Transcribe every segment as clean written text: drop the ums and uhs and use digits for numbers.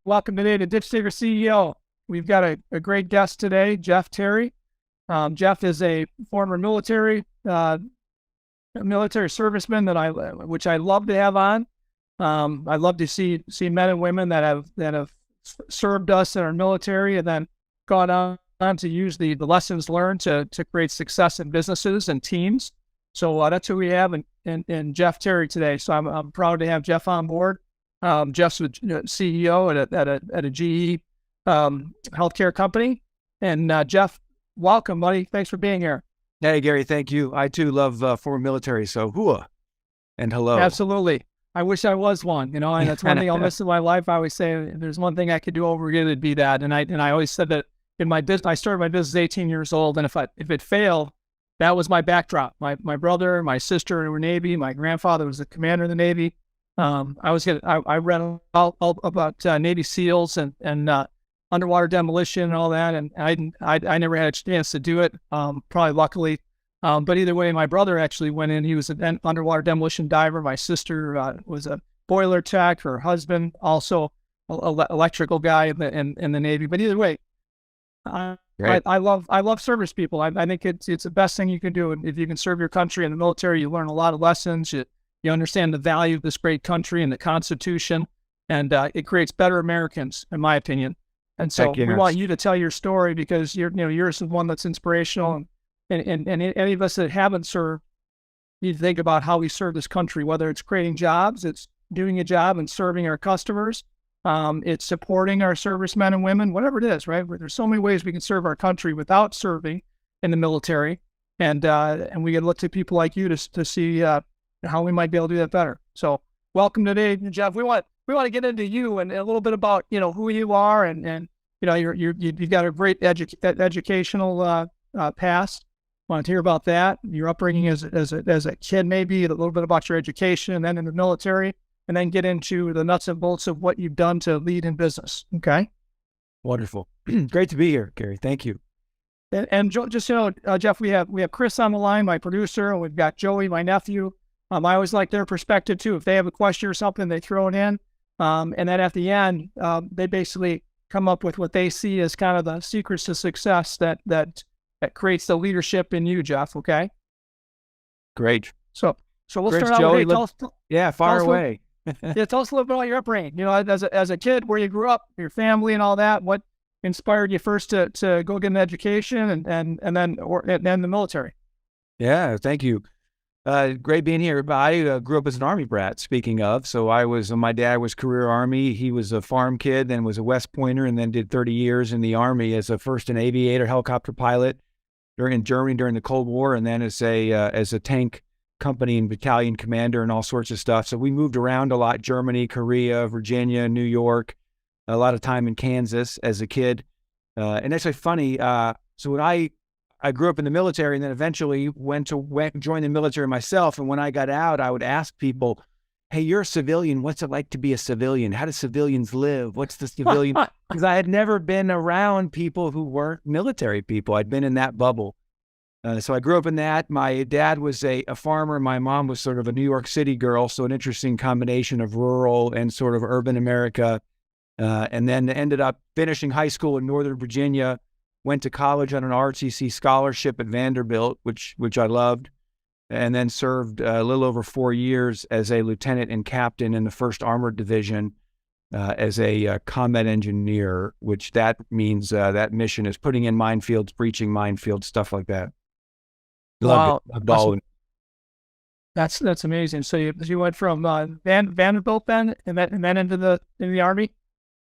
Welcome today to DDCEO. We've got a great guest today, Jeff Terry. Jeff is a former military serviceman which I love to have on. I love to see men and women that have served us in our military and then gone on to use the lessons learned to create success in businesses and teams. So that's who we have in Jeff Terry today. So I'm proud to have Jeff on board. Jeff's the CEO at a GE healthcare company. And Jeff, welcome, buddy. Thanks for being here. Hey, Gary, thank you. I too love former military, so hooah and hello. Absolutely. I wish I was one, and that's one thing I'll miss in my life. I always say, if there's one thing I could do over again, it'd be that. And I always said that in my business, I started my business 18 years old, and if it failed, that was my backdrop. My brother, my sister were Navy. My grandfather was the commander of the Navy. I read all about Navy SEALs and underwater demolition and all that, and I never had a chance to do it. Probably luckily, but either way, my brother actually went in. He was an underwater demolition diver. My sister was a boiler tech. Her husband also electrical guy in the Navy. But either way, I love service people. I think it's the best thing you can do. If you can serve your country in the military, you learn a lot of lessons. You understand the value of this great country and the Constitution, and it creates better Americans, in my opinion. And so we want you to tell your story because you're one that's inspirational, and any of us that haven't served need to think about how we serve this country, whether it's creating jobs, it's doing a job and serving our customers, it's supporting our servicemen and women, whatever it is, right? There's so many ways we can serve our country without serving in the military, and we can look to people like you to see how we might be able to do that better. So welcome today, Jeff. We want to get into you and a little bit about who you are and you've got a great educational past. Want to hear about that, your upbringing as a kid, maybe a little bit about your education, and then in the military, and then get into the nuts and bolts of what you've done to lead in business. Okay. Wonderful. Great to be here, Gary. Thank you. And just Jeff, we have Chris on the line, my producer, and we've got Joey, my nephew. I always like their perspective too. If they have a question or something, they throw it in. And then at the end, they basically come up with what they see as kind of the secrets to success that creates the leadership in you, Jeff. Okay. Great. So we'll Great, start out Joey. with Fire away. Tell us a little bit about your upbringing. As a kid, where you grew up, your family, and all that. What inspired you first to go get an education and then the military? Yeah. Thank you. Great being here. I grew up as an Army brat, speaking of. So my dad was career Army. He was a farm kid, then was a West Pointer, and then did 30 years in the Army as an aviator, helicopter pilot in Germany during the Cold War, and then as a tank company and battalion commander and all sorts of stuff. So we moved around a lot: Germany, Korea, Virginia, New York, a lot of time in Kansas as a kid. And actually funny, so when I grew up in the military and then eventually went to join the military myself. And when I got out, I would ask people, hey, you're a civilian. What's it like to be a civilian? How do civilians live? What's the civilian? Because I had never been around people who weren't military people. I'd been in that bubble. So I grew up in that. My dad was a farmer. My mom was sort of a New York City girl. So an interesting combination of rural and sort of urban America. And then ended up finishing high school in Northern Virginia. Went to college on an ROTC scholarship at Vanderbilt, which I loved, and then served a little over 4 years as a lieutenant and captain in the 1st Armored Division as a combat engineer, which that means that mission is putting in minefields, breaching minefields, stuff like that. Wow. Loved it. That's amazing. So you went from Vanderbilt then, and then into the Army?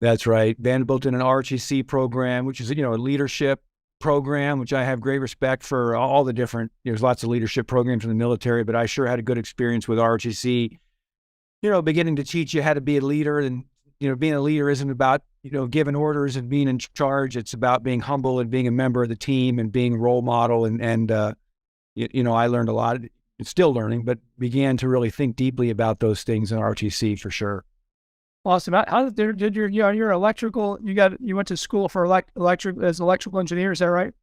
That's right. Vanderbilt in an ROTC program, which is, a leadership program, which I have great respect for all the different, there's lots of leadership programs in the military, but I sure had a good experience with ROTC, beginning to teach you how to be a leader. And, being a leader isn't about, giving orders and being in charge. It's about being humble and being a member of the team and being a role model. And I learned a lot, still learning, but began to really think deeply about those things in ROTC for sure. Awesome. How did your electrical? You went to school for electrical engineer. Is that right?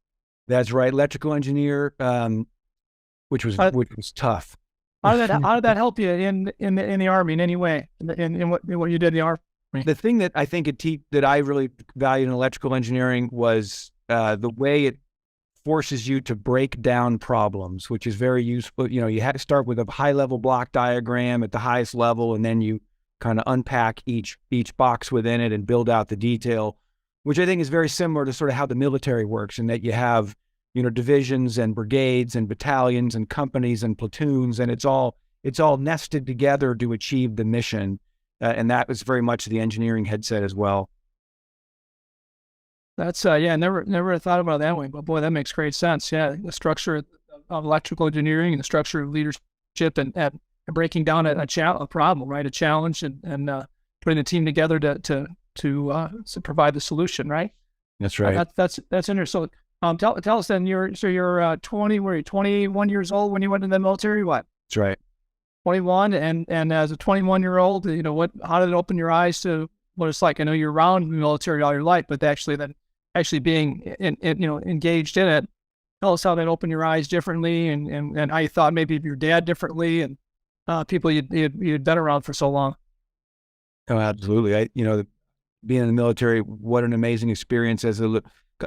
That's right, electrical engineer, which was tough. How did that help you in the Army in any way? In what you did in the Army? The thing that I think that I really valued in electrical engineering was the way it forces you to break down problems, which is very useful. You had to start with a high-level block diagram at the highest level, and then you kind of unpack each box within it and build out the detail, which I think is very similar to sort of how the military works, in that you have, divisions and brigades and battalions and companies and platoons, and it's all nested together to achieve the mission. And that was very much the engineering headset as well. That's never thought about it that way, but boy, that makes great sense. Yeah, the structure of electrical engineering and the structure of leadership and breaking down a problem, right? A challenge, and putting a team together to provide the solution, right? That's right. That's interesting. So, tell us then. You're 21 years old when you went into the military. What? That's right. 21, and as a 21-year-old, how did it open your eyes to what it's like? I know you're around the military all your life, but actually being engaged in it. Tell us how that opened your eyes differently, and how you thought maybe of your dad differently, and people you'd been around for so long. Oh, absolutely. Being in the military, what an amazing experience. As a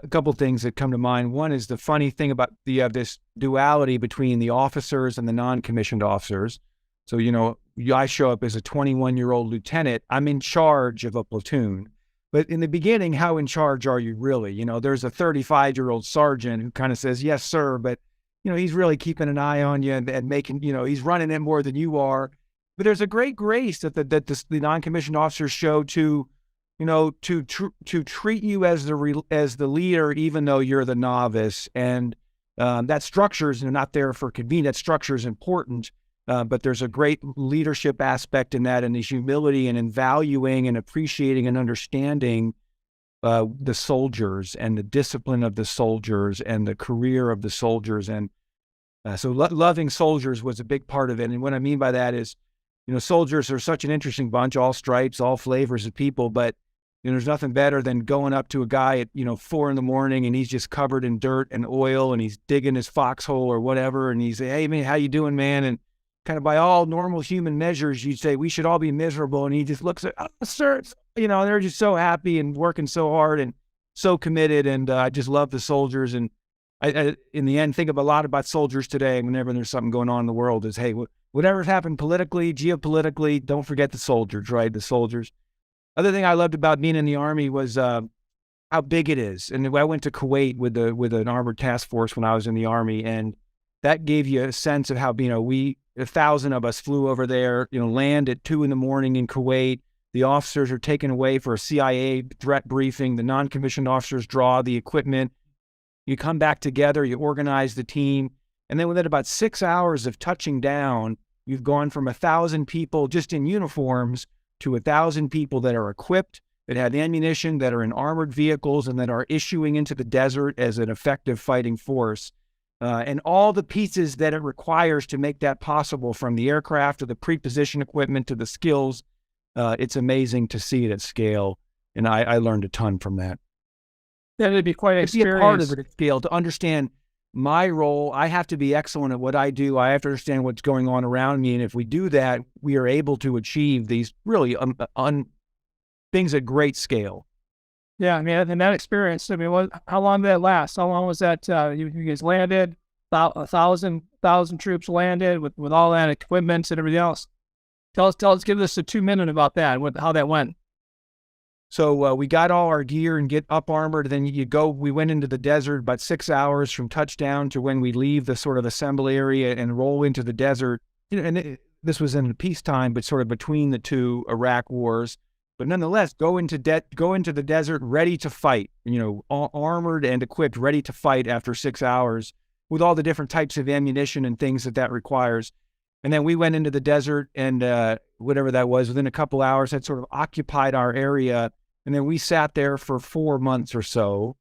couple things that come to mind. One is the funny thing about this duality between the officers and the non-commissioned officers. So, I show up as a 21-year-old lieutenant. I'm in charge of a platoon. But in the beginning, how in charge are you really? There's a 35-year-old sergeant who kind of says, yes, sir, but, he's really keeping an eye on you and making, he's running it more than you are. But there's a great grace that the non-commissioned officers show to treat you as the leader, even though you're the novice. And that structure is not there for convenience. That structure is important. But there's a great leadership aspect in that, and the humility and in valuing and appreciating and understanding the soldiers and the discipline of the soldiers and the career of the soldiers. And so loving soldiers was a big part of it. And what I mean by that is, soldiers are such an interesting bunch, all stripes, all flavors of people, but there's nothing better than going up to a guy at 4 a.m. and he's just covered in dirt and oil and he's digging his foxhole or whatever, and he's, hey man, how you doing, man? And kind of by all normal human measures, you'd say we should all be miserable. And he just looks at, oh, sir, they're just so happy and working so hard and so committed. And I just love the soldiers. And I, in the end, think a lot about soldiers today. Whenever there's something going on in the world, is, hey, whatever's happened politically, geopolitically, don't forget the soldiers, right? The soldiers. Other thing I loved about being in the Army was how big it is. And I went to Kuwait with an armored task force when I was in the Army, and that gave you a sense of how 1,000 of us flew over there, land at 2 a.m. in Kuwait. The officers are taken away for a CIA threat briefing. The non-commissioned officers draw the equipment. You come back together, you organize the team. And then within about 6 hours of touching down, you've gone from 1,000 people just in uniforms to 1,000 people that are equipped, that have ammunition, that are in armored vehicles, and that are issuing into the desert as an effective fighting force. And all the pieces that it requires to make that possible, from the aircraft to the pre-position equipment to the skills, it's amazing to see it at scale. And I learned a ton from that. Yeah, it'd be quite an experience. To be a part of it at scale, to understand my role. I have to be excellent at what I do. I have to understand what's going on around me. And if we do that, we are able to achieve these really things at great scale. Yeah, I mean, and that experience, I mean, how long did that last? How long was that? You guys landed, 1,000 troops landed with all that equipment and everything else. Tell us, give us a 2-minute about that, how that went. So we got all our gear and get up armored. Then we went into the desert about 6 hours from touchdown to when we leave the sort of assembly area and roll into the desert. This was in peacetime, but sort of between the two Iraq wars. But nonetheless, go into the desert ready to fight, armored and equipped, ready to fight after 6 hours with all the different types of ammunition and things that requires. And then we went into the desert, and whatever that was, within a couple hours, had sort of occupied our area. And then we sat there for 4 months or so,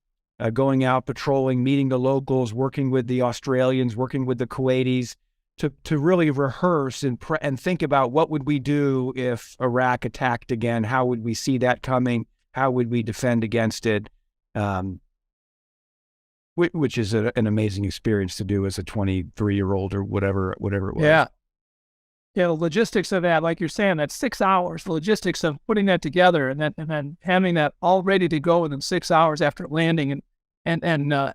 going out, patrolling, meeting the locals, working with the Australians, working with the Kuwaitis, to really rehearse and think about what would we do if Iraq attacked again? How would we see that coming? How would we defend against it? Which is an amazing experience to do as a 23-year-old or whatever it was. Yeah. the logistics of that, like you're saying, that's 6 hours. The logistics of putting that together and then having that all ready to go within 6 hours after landing and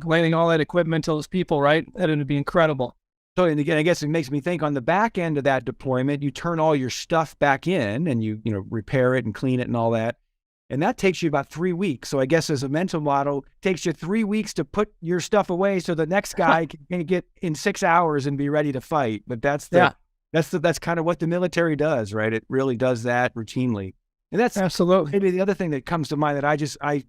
landing all that equipment to those people, right? That would be incredible. So, and again, I guess it makes me think on the back end of that deployment, you turn all your stuff back in and you repair it and clean it and all that. And that takes you about 3 weeks. So I guess as a mental model, it takes you 3 weeks to put your stuff away so the next guy can get in 6 hours and be ready to fight. But that's kind of what the military does, right? It really does that routinely. And that's absolutely maybe the other thing that comes to mind that I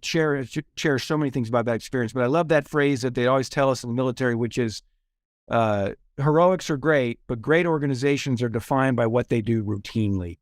cherish so many things about that experience. But I love that phrase that they always tell us in the military, which is heroics are great, but great organizations are defined by what they do routinely.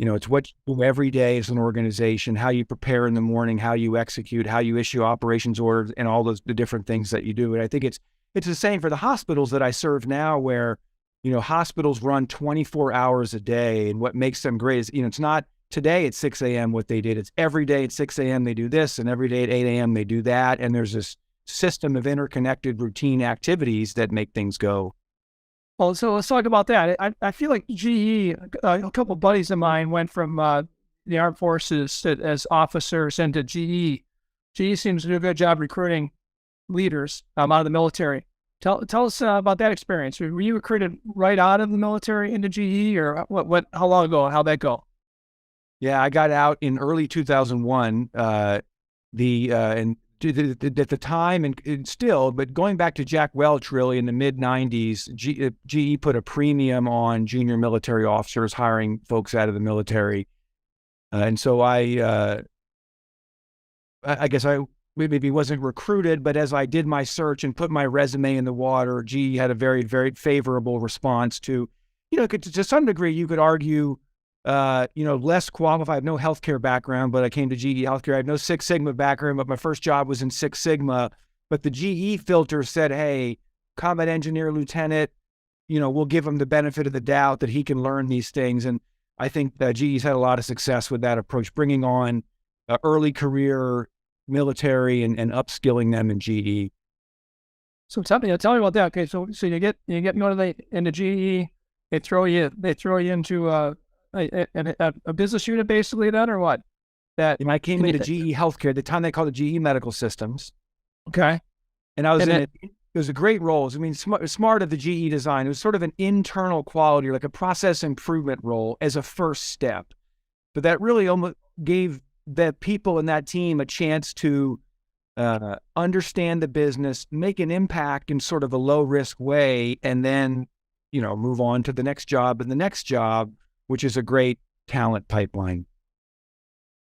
It's what you do every day as an organization, how you prepare in the morning, how you execute, how you issue operations orders, and all the different things that you do. And I think it's the same for the hospitals that I serve now, where, hospitals run 24 hours a day. And what makes them great is, it's not today at 6 a.m. what they did. It's every day at 6 a.m. they do this, and every day at 8 a.m. they do that. And there's this system of interconnected routine activities that make things go. Well, so let's talk about that. I feel like GE, a couple of buddies of mine went from the armed forces as officers into GE. GE seems to do a good job recruiting leaders out of the military. Tell us about that experience. Were you recruited right out of the military into GE, or what? How long ago? How'd that go? Yeah, I got out in early 2001. And at the time and still, but going back to Jack Welch, really in the mid 90s, GE put a premium on junior military officers, hiring folks out of the military. And so I guess I maybe wasn't recruited, but as I did my search and put my resume in the water, GE had a very, very favorable response to, to some degree, you could argue, less qualified, no healthcare background, but I came to GE Healthcare. I have no Six Sigma background, but my first job was in Six Sigma. But the GE filter said, hey, combat engineer, lieutenant, we'll give him the benefit of the doubt that he can learn these things. And I think GE's had a lot of success with that approach, bringing on early career military and upskilling them in GE. So tell me about that. Okay, so you get motivated into GE, they throw you into a business unit basically then, or what? That I came into GE Healthcare at the time they called it GE Medical Systems. Okay. And I was it was a great role. Smart of the GE design. It was sort of an internal quality, like a process improvement role as a first step. But that really almost gave the people in that team a chance to understand the business, make an impact in sort of a low risk way, and then, move on to the next job and the next job, which is a great talent pipeline.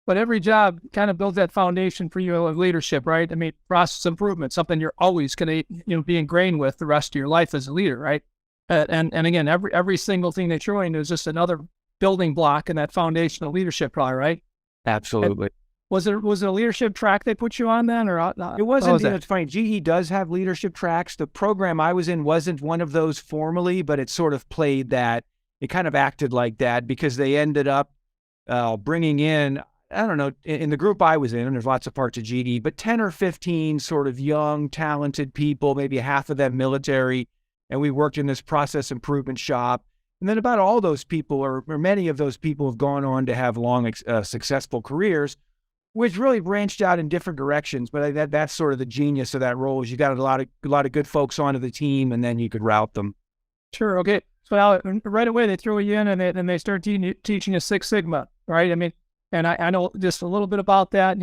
But every job kind of builds that foundation for you of leadership, right? I mean, process improvement, something you're always going to, be ingrained with the rest of your life as a leader, right? And again, every single thing they throw in is just another building block in that foundation of leadership, probably, right? Absolutely. And was it a leadership track they put you on then, or it wasn't? It's funny. GE does have leadership tracks. The program I was in wasn't one of those formally, but it sort of played that. It kind of acted like that because they ended up bringing in, I don't know, in the group I was in, and there's lots of parts of GE, but 10 or 15 sort of young, talented people, maybe half of them military, and we worked in this process improvement shop. And then about all those people, or many of those people, have gone on to have long, successful careers, which really branched out in different directions. But that's sort of the genius of that role, is you got a lot of good folks onto the team, and then you could route them. Sure. Okay. So now, right away they throw you in and they start teaching you Six Sigma, right? I mean, and I know just a little bit about that.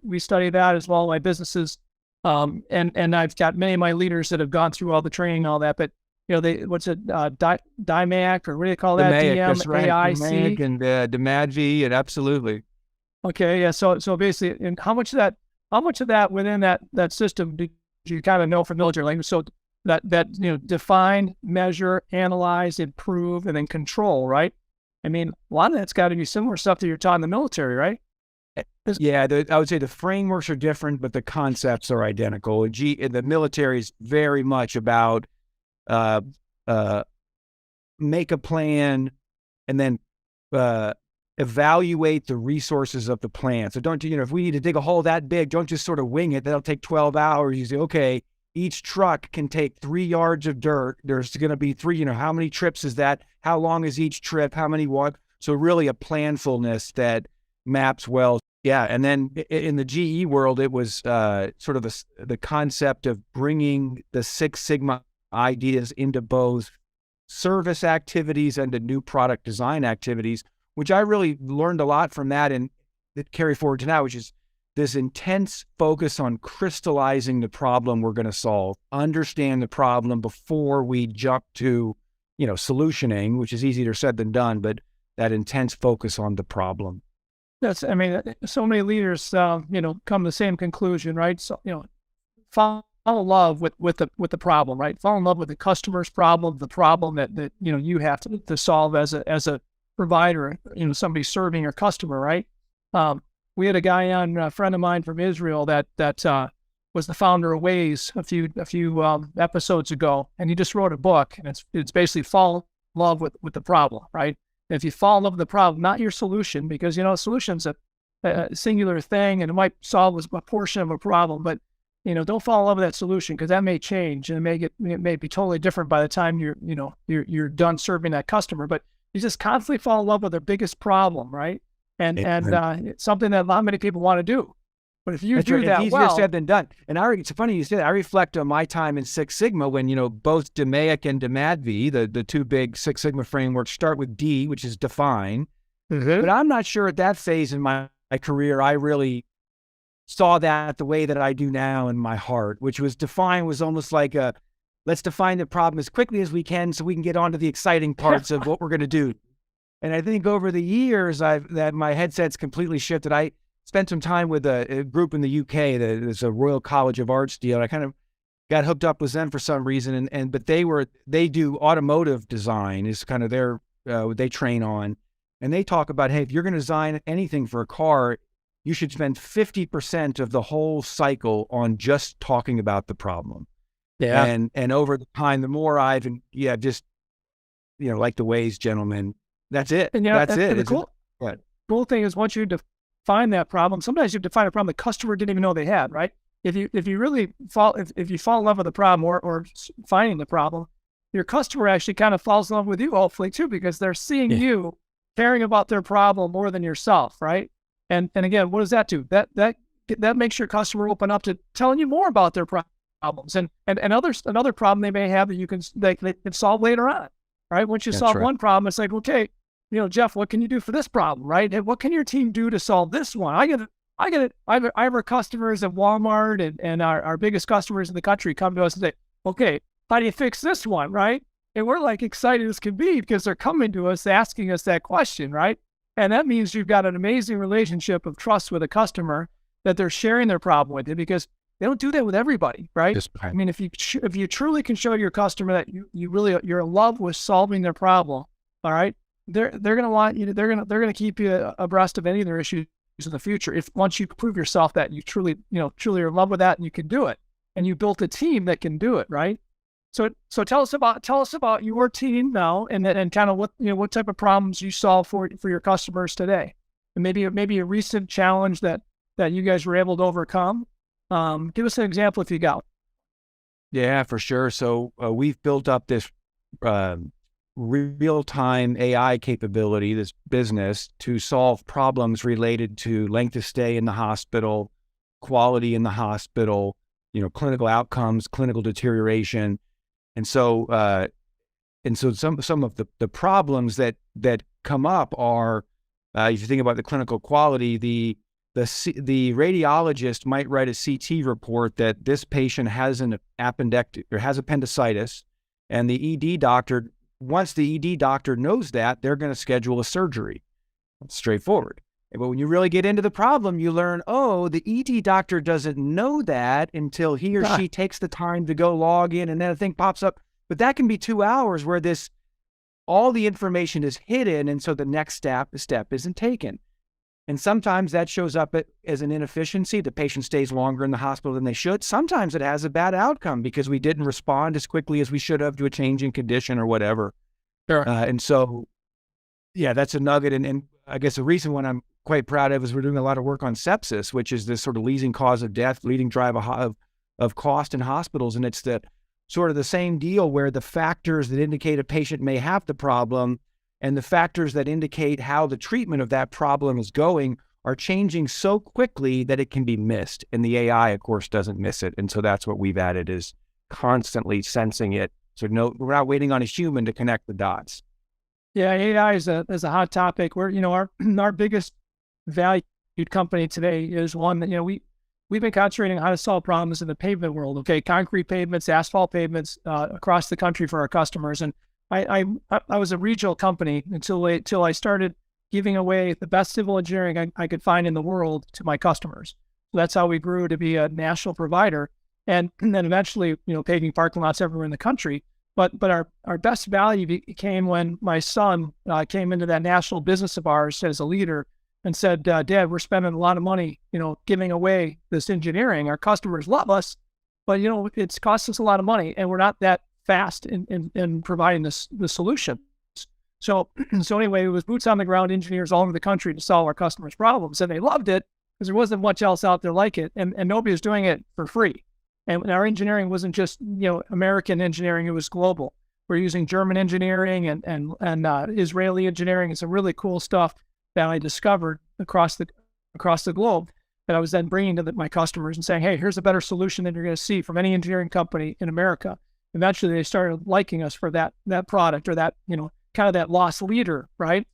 We studied that as well in my businesses, and I've got many of my leaders that have gone through all the training and all that. But DIMAC, or what do you call that? DMAIC and DMADV, and absolutely. Okay, yeah. So basically, and how much of that within that system do you kind of know from military language? So that define, measure, analyze, improve, and then control, right? I mean, a lot of that's got to be similar stuff that you're taught in the military, right? Yeah, I would say the frameworks are different, but the concepts are identical. The military is very much about make a plan and then evaluate the resources of the plan. So don't, if we need to dig a hole that big, don't just sort of wing it. That'll take 12 hours. You say, okay, each truck can take 3 yards of dirt. There's going to be 3, how many trips is that? How long is each trip? How many walk? So really a planfulness that maps well. Yeah. And then in the GE world, it was sort of the concept of bringing the Six Sigma ideas into both service activities and to new product design activities, which I really learned a lot from that and that carry forward to now, which is this intense focus on crystallizing the problem we're going to solve, understand the problem before we jump to, solutioning, which is easier said than done, but that intense focus on the problem. So many leaders, come to the same conclusion, right? So, fall in love with the problem, right? Fall in love with the customer's problem, the problem that you have to solve as a provider, somebody serving your customer, right? We had a guy on, a friend of mine from Israel that was the founder of Waze a few episodes ago, and he just wrote a book, and it's basically fall in love with the problem, right? And if you fall in love with the problem, not your solution, because a solution's a singular thing, and it might solve a portion of a problem, but don't fall in love with that solution, because that may change and it may be totally different by the time you're done serving that customer. But you just constantly fall in love with their biggest problem, right? And it's something that not many people want to do. But if you do that well, easier said than done. And it's funny you say that. I reflect on my time in Six Sigma when both DMAIC and DMADV, the two big Six Sigma frameworks, start with D, which is define. Mm-hmm. But I'm not sure at that phase in my career I really saw that the way that I do now in my heart, which was define was almost like let's define the problem as quickly as we can so we can get on to the exciting parts of what we're going to do. And I think over the years that my headset's completely shifted. I spent some time with a group in the UK there's a Royal College of Arts deal. And I kind of got hooked up with them for some reason. But they do automotive design is kind of their, they train on. And they talk about, hey, if you're going to design anything for a car, you should spend 50% of the whole cycle on just talking about the problem. Yeah. And over the time, the more like the Waze gentleman, that's it. And that's it. The cool thing is once you define that problem, sometimes you define a problem the customer didn't even know they had, right? If you really fall in love with the problem or finding the problem, your customer actually kind of falls in love with you, hopefully too, because they're seeing you caring about their problem more than yourself, right? And again, what does that do? That makes your customer open up to telling you more about their problems and another problem they may have that they can solve later on, right? Once you solve one problem, it's like, okay, Jeff, what can you do for this problem, right? And what can your team do to solve this one? I have our customers at Walmart and our biggest customers in the country come to us and say, okay, how do you fix this one, right? And we're like excited as can be because they're coming to us asking us that question, right? And that means you've got an amazing relationship of trust with a customer that they're sharing their problem with you, because they don't do that with everybody, right? I mean, if you truly can show your customer that you're in love with solving their problem, all right, they're going to want you. They're going to keep you abreast of any of their issues in the future. If once you prove yourself that you truly are in love with that and you can do it, and you built a team that can do it, right? So tell us about your team now, and kind of what type of problems you solve for your customers today, and maybe a recent challenge that you guys were able to overcome. Give us an example if you got. Yeah, for sure. So we've built up this real-time AI capability, this business, to solve problems related to length of stay in the hospital, quality in the hospital, clinical outcomes, clinical deterioration. And so some of the problems that come up are, if you think about the clinical quality, the radiologist might write a CT report that this patient has an appendectomy or has appendicitis, and the ED doctor, once the ED doctor knows that, they're going to schedule a surgery. It's straightforward. But when you really get into the problem, you learn, the ED doctor doesn't know that until he or she takes the time to go log in, and then a thing pops up. But that can be 2 hours where all the information is hidden, and so the next step isn't taken. And sometimes that shows up as an inefficiency. The patient stays longer in the hospital than they should. Sometimes it has a bad outcome because we didn't respond as quickly as we should have to a changing condition or whatever. Sure. And so, that's a nugget. And I guess a recent one I'm quite proud of is we're doing a lot of work on sepsis, which is this sort of leading cause of death, leading driver of of cost in hospitals. And it's the sort of the same deal where the factors that indicate a patient may have the problem and the factors that indicate how the treatment of that problem is going are changing so quickly that it can be missed. And the AI, of course, doesn't miss it. And so that's what we've added, is constantly sensing it. So no, we're not waiting on a human to connect the dots. Yeah, AI is a hot topic. Where our biggest valued company today is one that we've been concentrating on how to solve problems in the pavement world. Okay, concrete pavements, asphalt pavements across the country for our customers. And I was a regional company until I started giving away the best civil engineering I could find in the world to my customers. So that's how we grew to be a national provider, and then eventually paving parking lots everywhere in the country. But our best value came when my son came into that national business of ours as a leader and said, Dad, we're spending a lot of money, giving away this engineering. Our customers love us, but it's cost us a lot of money, and we're not that fast in providing the solution. So anyway, it was boots on the ground engineers all over the country to solve our customers' problems, and they loved it because there wasn't much else out there like it, and nobody was doing it for free. And our engineering wasn't just American engineering; it was global. We're using German engineering and Israeli engineering and some really cool stuff that I discovered across the globe that I was then bringing to my customers and saying, hey, here's a better solution than you're going to see from any engineering company in America. Eventually, they started liking us for that product, or that kind of that lost leader, right?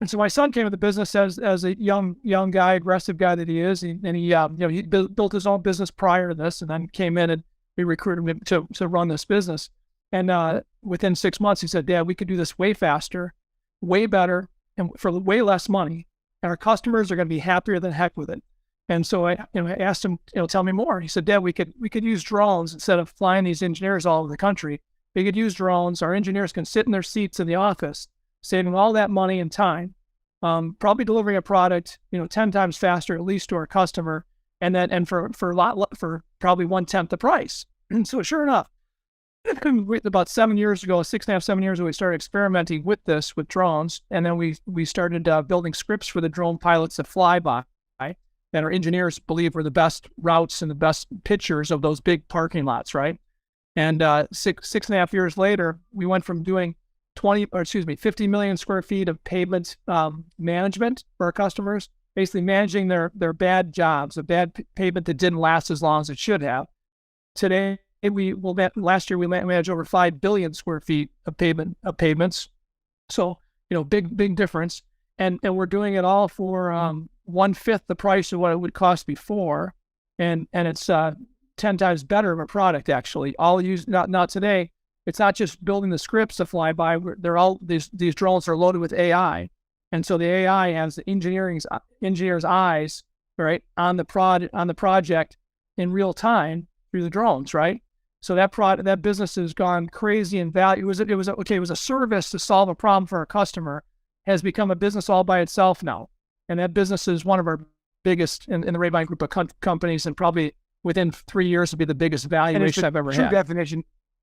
And so my son came to the business as a young guy, aggressive guy that he is, and he built his own business prior to this, and then came in and we recruited him to run this business. And within 6 months, he said, Dad, we could do this way faster, way better, and for way less money, and our customers are going to be happier than heck with it. And so I asked him, tell me more. He said, Dad, we could use drones instead of flying these engineers all over the country. We could use drones. Our engineers can sit in their seats in the office, saving all that money and time, probably delivering a product, 10 times faster, at least to our customer, and for probably 1/10 the price. And so sure enough, about 7 years ago, 6.5, 7 years ago, we started experimenting with drones. And then we started building scripts for the drone pilots to fly by, that our engineers believe were the best routes and the best pictures of those big parking lots, right? And 6.5 years later, we went from doing 50 million square feet of pavement management for our customers, basically managing their bad jobs, a bad pavement that didn't last as long as it should have. Today, last year we managed over 5 billion square feet of pavements. So big difference, and we're doing it all for 1/5 the price of what it would cost before, and it's 10 times better of a product actually. All used not today. It's not just building the scripts to fly by. They're all these drones are loaded with AI, and so the AI has the engineer's eyes right on the project in real time through the drones, right? So that business has gone crazy in value. It was a service to solve a problem for a customer, has become a business all by itself now, and that business is one of our biggest in the Rabine group of companies, and probably within 3 years will be the biggest valuation I've ever had.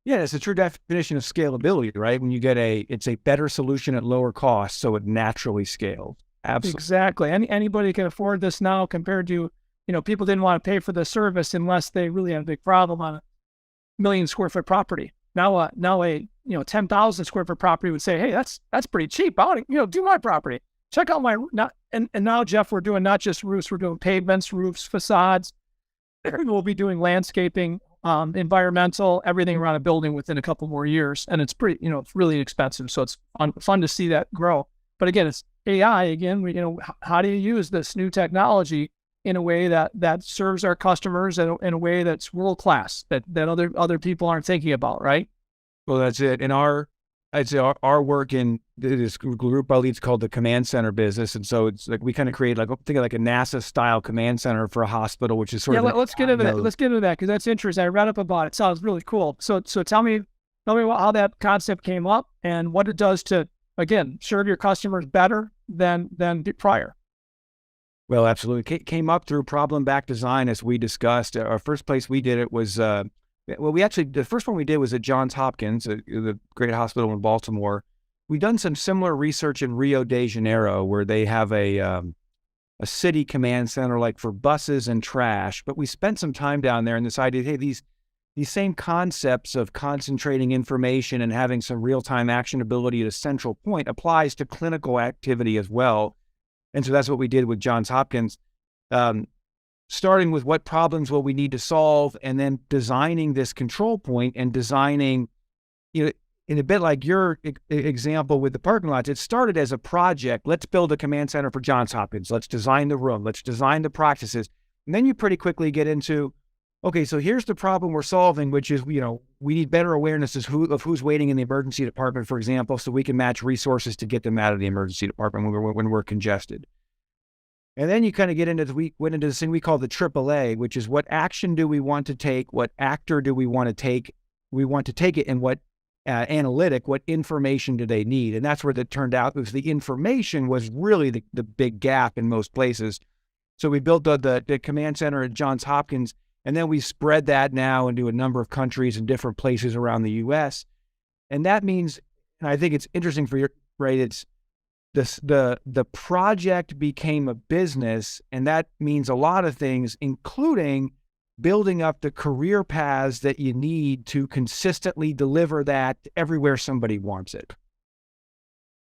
Yeah, it's a true definition of scalability, right? When you get it's a better solution at lower cost, so it naturally scales. Absolutely. Exactly. Anybody can afford this now, compared to, people didn't want to pay for the service unless they really had a big problem on a 1 million square foot property. Now a 10,000 square foot property would say, hey, that's pretty cheap. I want to, do my property. Check out and now, Jeff, we're doing not just roofs, we're doing pavements, roofs, facades. We'll be doing landscaping, environmental, everything around a building within a couple more years. And it's pretty, it's really expensive. So it's fun to see that grow. But again, it's AI again. How do you use this new technology in a way that serves our customers in a way that's world class, that other people aren't thinking about, right? Well, that's it. And I'd say our work in this group I lead is called the command center business. And so it's like we kind of create think of like a NASA style command center for a hospital, which is sort of let's get into that. Let's get into that, because that's interesting. I read up about it. It sounds really cool. So tell me how that concept came up and what it does to, again, serve your customers better than prior. Well, absolutely. It came up through problem-backed design, as we discussed. Our first place we did it was, the first one we did was at Johns Hopkins, the great hospital in Baltimore. We've done some similar research in Rio de Janeiro, where they have a a city command center like for buses and trash. But we spent some time down there and decided, hey, these same concepts of concentrating information and having some real-time actionability at a central point applies to clinical activity as well. And so that's what we did with Johns Hopkins, starting with what problems will we need to solve, and then designing this control point and designing, in a bit like your example with the parking lots. It started as a project. Let's build a command center for Johns Hopkins. Let's design the room. Let's design the practices. And then you pretty quickly get into, okay, so here's the problem we're solving, which is, we need better awareness of who's waiting in the emergency department, for example, so we can match resources to get them out of the emergency department when we're congested. And then you kind of get into we went into this thing we call the AAA, which is what action do we want to take, what actor do we want to take it, and what analytic, what information do they need? And that's where it turned out, because the information was really the big gap in most places. So we built the command center at Johns Hopkins, and then we spread that now into a number of countries and different places around the U.S. And that means, and I think it's interesting for your, right, it's the project became a business, and that means a lot of things, including building up the career paths that you need to consistently deliver that everywhere somebody wants it.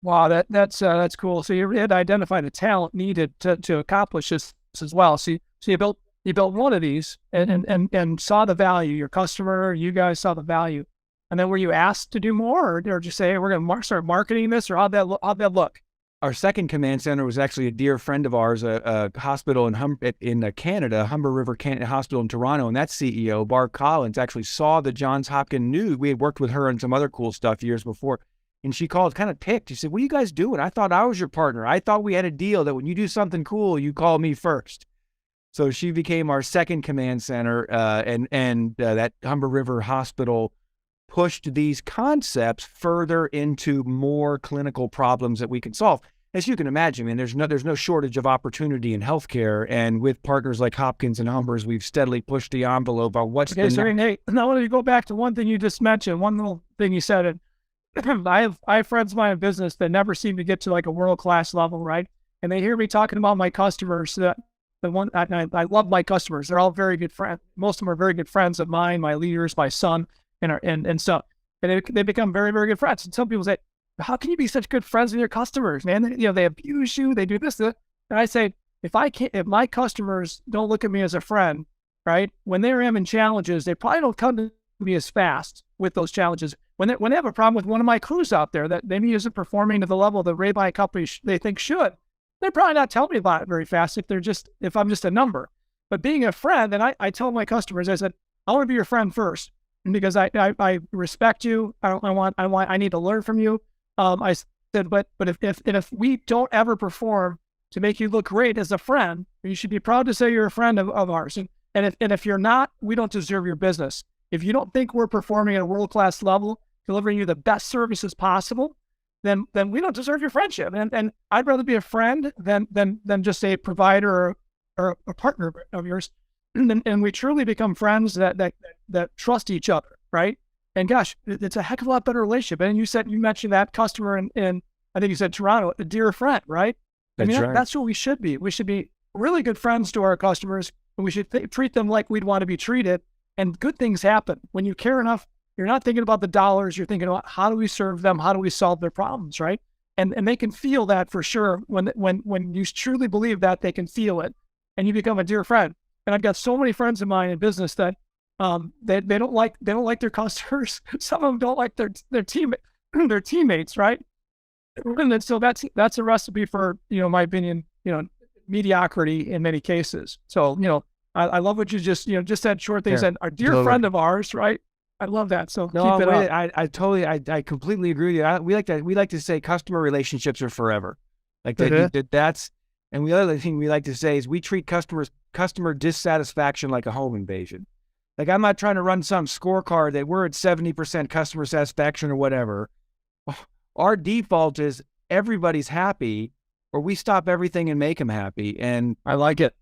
Wow, that's cool. So you had identified a talent needed to accomplish this as well. So you built one of these and saw the value. Your customer, you guys saw the value, and then were you asked to do more, or did you say, hey, we're going to start marketing this, or how'd that look? Our second command center was actually a dear friend of ours, a hospital in Canada, Humber River Hospital in Toronto, and that CEO, Barb Collins, actually saw the Johns Hopkins news. We had worked with her on some other cool stuff years before, and she called, kind of ticked. She said, what are you guys doing? I thought I was your partner. I thought we had a deal that when you do something cool, you call me first. So she became our second command center, and that Humber River Hospital pushed these concepts further into more clinical problems that we can solve. As you can imagine, I mean, there's no shortage of opportunity in healthcare, and with partners like Hopkins and Humbers, we've steadily pushed the envelope on what's okay. So hey, now I want to go back to one thing you just mentioned. One little thing you said. I have friends of mine in business that never seem to get to like a world-class level, right? And they hear me talking about my customers. I love my customers. They're all very good friends. Most of them are very good friends of mine, my leaders, my son, and stuff. And they become very, very good friends. And some people say, how can you be such good friends with your customers, man? They abuse you, they do this. And I say, if my customers don't look at me as a friend, right? When they're having challenges, they probably don't come to me as fast with those challenges. When they have a problem with one of my crews out there that maybe isn't performing to the level the Rabine company they think should, they're probably not telling me about it very fast if I'm just a number. But being a friend, and I tell my customers, I said, I want to be your friend first, because I respect you. I need to learn from you. I said, but if we don't ever perform to make you look great as a friend, you should be proud to say you're a friend of ours. And if you're not, we don't deserve your business. If you don't think we're performing at a world-class level, delivering you the best services possible, then we don't deserve your friendship. And I'd rather be a friend than just a provider or a partner of yours. And we truly become friends that trust each other, right? And gosh, it's a heck of a lot better relationship. And you mentioned that customer in I think you said Toronto, a dear friend, right? Right. That's what we should be. We should be really good friends to our customers, and we should treat them like we'd want to be treated. And good things happen when you care enough. You're not thinking about the dollars. You're thinking about how do we serve them? How do we solve their problems, right? And they can feel that for sure. When you truly believe that, they can feel it, and you become a dear friend. And I've got so many friends of mine in business that they don't like their customers. Some of them don't like their teammates, right? And then, so that's a recipe for, my opinion, mediocrity in many cases. So, I love what you just said. Short things, and our dear friend of ours, right? I love that. So no, keep it up. I completely agree with you. We like to say customer relationships are forever. Like that's, and the other thing we like to say is we treat customer dissatisfaction like a home invasion. Like, I'm not trying to run some scorecard that we're at 70% customer satisfaction or whatever. Our default is everybody's happy, or we stop everything and make them happy. And I like it.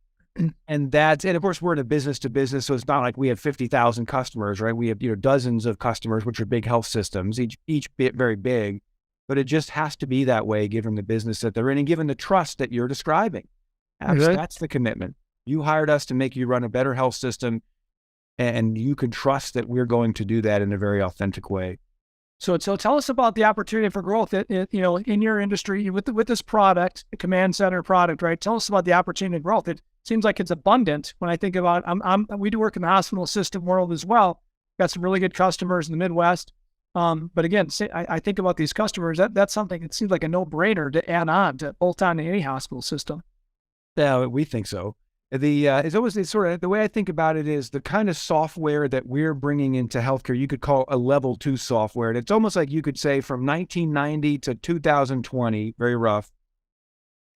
And of course we're in a business to business. So it's not like we have 50,000 customers, right? We have, dozens of customers, which are big health systems, each bit very big, but it just has to be that way given the business that they're in and given the trust that you're describing. That's the commitment. You hired us to make you run a better health system, and you can trust that we're going to do that in a very authentic way. So tell us about the opportunity for growth in your industry with this product, the Command Center product, right? Tell us about the opportunity for growth. It seems like it's abundant when I think about, we do work in the hospital system world as well. Got some really good customers in the Midwest. But again, I think about these customers, that's something that seems like a no-brainer to add on, to bolt on to any hospital system. Yeah, we think so. It's sort of the way I think about it is the kind of software that we're bringing into healthcare, you could call a level 2 software. And it's almost like you could say from 1990 to 2020, very rough,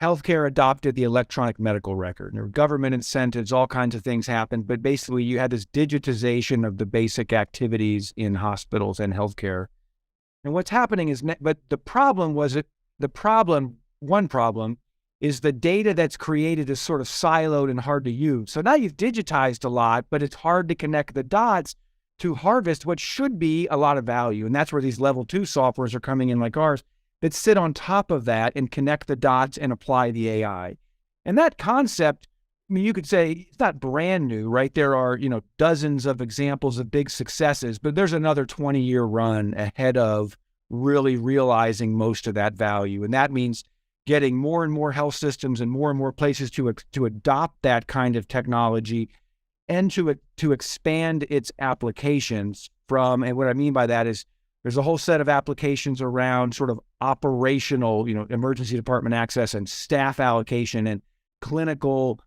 healthcare adopted the electronic medical record. There were government incentives, all kinds of things happened. But basically, you had this digitization of the basic activities in hospitals and healthcare. And what's happening is, but the problem is the data that's created is sort of siloed and hard to use. So now you've digitized a lot, but it's hard to connect the dots to harvest what should be a lot of value. And that's where these level 2 softwares are coming in like ours that sit on top of that and connect the dots and apply the AI. And that concept, I mean, you could say it's not brand new, right? There are, dozens of examples of big successes, but there's another 20-year run ahead of really realizing most of that value. And that means getting more and more health systems and more places to adopt that kind of technology and to expand its applications from, and what I mean by that is there's a whole set of applications around sort of operational, emergency department access and staff allocation and clinical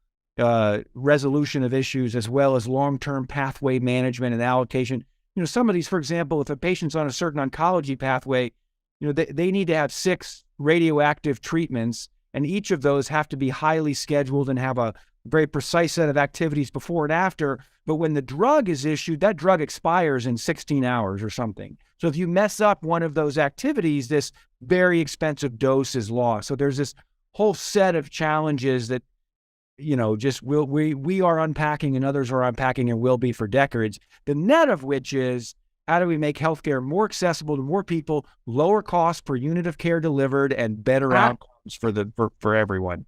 resolution of issues, as well as long-term pathway management and allocation. Some of these, for example, if a patient's on a certain oncology pathway, they need to have 6 radioactive treatments, and each of those have to be highly scheduled and have a very precise set of activities before and after. But when the drug is issued, that drug expires in 16 hours or something. So if you mess up one of those activities, this very expensive dose is lost. So there's this whole set of challenges that, we are unpacking and others are unpacking and will be for decades. The net of which is, how do we make healthcare more accessible to more people, lower cost per unit of care delivered, and better outcomes for everyone?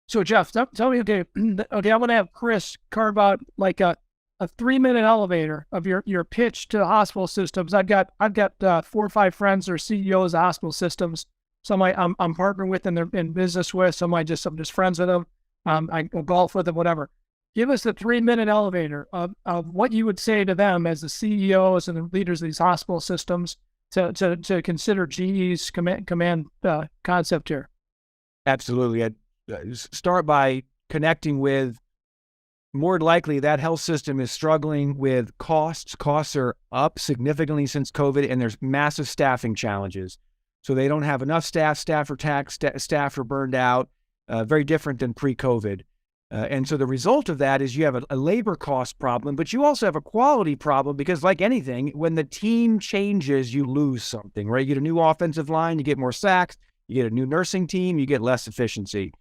So Jeff, tell me, okay, I'm going to have Chris carve out like a 3-minute elevator of your pitch to the hospital systems. I've got 4 or 5 friends that are CEOs of hospital systems. Some I'm partnering with and they're in business with. Some I'm just friends with them. I golf with them, whatever. Give us the 3-minute elevator of what you would say to them as the CEOs and the leaders of these hospital systems to consider GE's command concept here. Absolutely. I'd start by connecting with, more likely that health system is struggling with costs. Costs are up significantly since COVID, and there's massive staffing challenges. So they don't have enough staff. Staff are taxed. Staff are burned out. Very different than pre-COVID. And so the result of that is you have a labor cost problem, but you also have a quality problem because, like anything, when the team changes, you lose something, right? You get a new offensive line, you get more sacks. You get a new nursing team, you get less efficiency.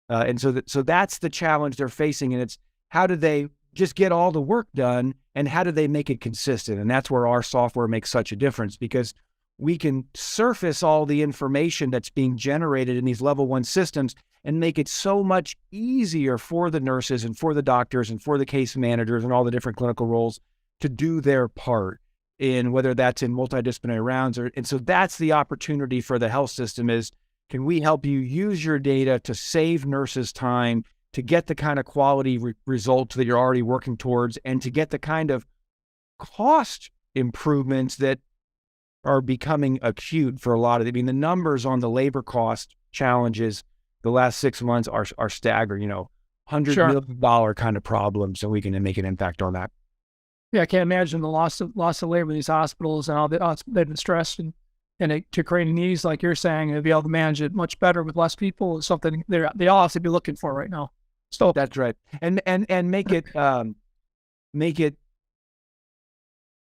And so that's the challenge they're facing. And it's, how do they just get all the work done, and how do they make it consistent? And that's where our software makes such a difference, because we can surface all the information that's being generated in these level 1 systems and make it so much easier for the nurses and for the doctors and for the case managers and all the different clinical roles to do their part in, whether that's in multidisciplinary rounds and so that's the opportunity for the health system is, can we help you use your data to save nurses time, to get the kind of quality results that you're already working towards, and to get the kind of cost improvements that are becoming acute for a lot of it. I mean, the numbers on the labor cost challenges the last 6 months are staggering, $100 million kind of problems, and we can make an impact on that. Yeah, I can't imagine the loss of labor in these hospitals and all they've been stressed and to create needs like you're saying, and be able to manage it much better with less people is something they all have to be looking for right now. So that's right, and make it